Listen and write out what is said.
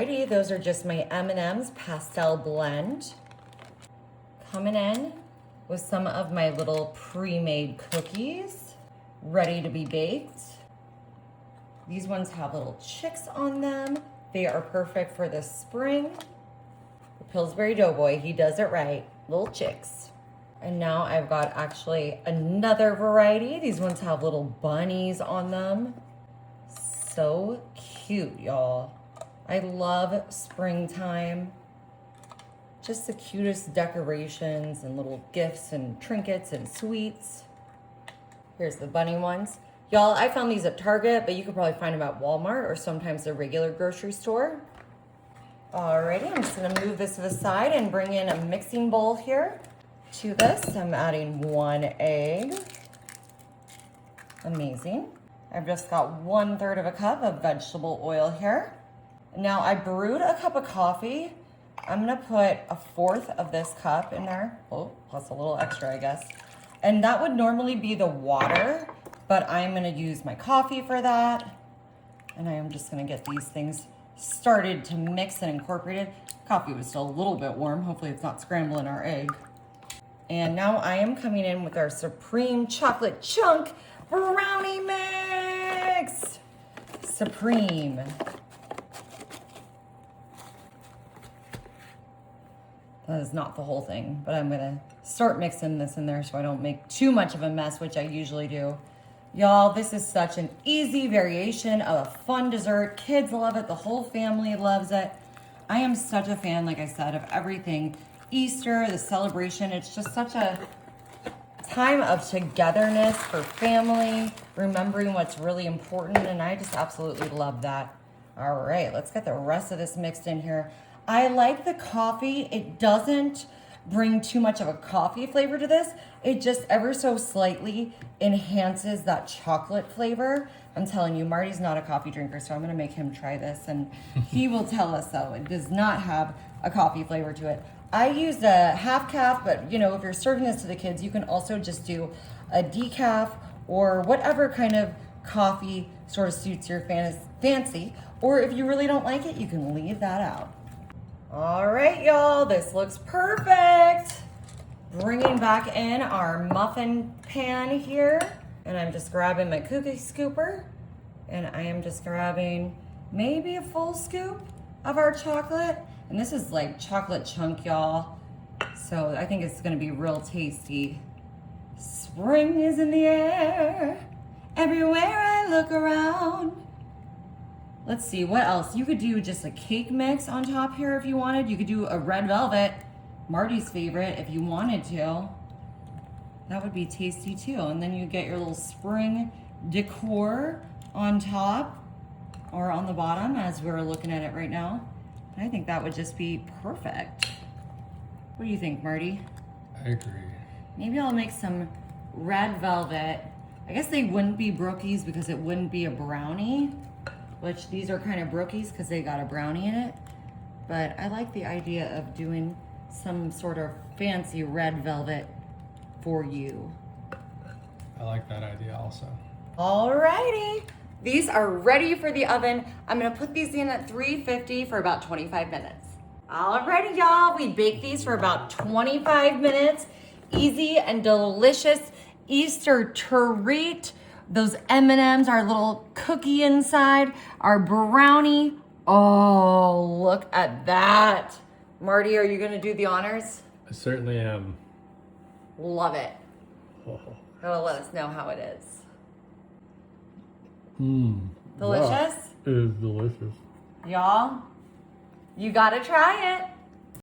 Alrighty, those are just my M&M's pastel blend. Coming in with some of my little pre-made cookies, ready to be baked. These ones have little chicks on them. They are perfect for the spring. The Pillsbury Doughboy, he does it right. Little chicks. And now I've got actually another variety. These ones have little bunnies on them. So cute, y'all. I love springtime. Just the cutest decorations and little gifts and trinkets and sweets. Here's the bunny ones. Y'all, I found these at Target, but you could probably find them at Walmart or sometimes a regular grocery store. Alrighty, I'm just gonna move this to the side and bring in a mixing bowl here. To this, I'm adding 1 egg. Amazing. I've just got 1/3 of a cup of vegetable oil here. Now I brewed a cup of coffee. I'm gonna put 1/4 of this cup in there. Oh, plus a little extra, I guess. And that would normally be the water, but I'm gonna use my coffee for that. And I am just gonna get these things started to mix and incorporated. Coffee was still a little bit warm. Hopefully it's not scrambling our egg. And now I am coming in with our Supreme Chocolate Chunk Brownie Mix. Supreme. That is not the whole thing, but I'm gonna start mixing this in there so I don't make too much of a mess, which I usually do. Y'all, this is such an easy variation of a fun dessert. Kids love it, the whole family loves it. I am such a fan, like I said, of everything. Easter, the celebration, it's just such a time of togetherness for family, remembering what's really important, and I just absolutely love that. All right, let's get the rest of this mixed in here. I like the coffee. It doesn't bring too much of a coffee flavor to this. It just ever so slightly enhances that chocolate flavor. I'm telling you, Marty's not a coffee drinker, so I'm gonna make him try this, and he will tell us so. It does not have a coffee flavor to it. I used a half calf, but you know, if you're serving this to the kids, you can also just do a decaf or whatever kind of coffee sort of suits your fancy. Or if you really don't like it, you can leave that out. All right, y'all, this looks perfect. Bringing back in our muffin pan here. And I'm just grabbing my cookie scooper. And I am just grabbing maybe a full scoop of our chocolate. And this is like chocolate chunk, y'all. So I think it's gonna be real tasty. Spring is in the air. Everywhere I look around. Let's see, what else? You could do just a cake mix on top here if you wanted. You could do a red velvet, Marty's favorite, if you wanted to. That would be tasty too. And then you get your little spring decor on top or on the bottom as we're looking at it right now. And I think that would just be perfect. What do you think, Marty? I agree. Maybe I'll make some red velvet. I guess they wouldn't be brookies because it wouldn't be a brownie, which these are kind of brookies because they got a brownie in it. But I like the idea of doing some sort of fancy red velvet for you. I like that idea also. Alrighty, these are ready for the oven. I'm gonna put these in at 350 for about 25 minutes. Alrighty, y'all, we baked these for about 25 minutes. Easy and delicious Easter treat. Those M&Ms, our little cookie inside, our brownie. Oh, look at that. Marty, are you gonna do the honors? I certainly am. Love it. Oh. Gotta let us know how it is. Mmm. Delicious? It is delicious. Y'all, you gotta try it.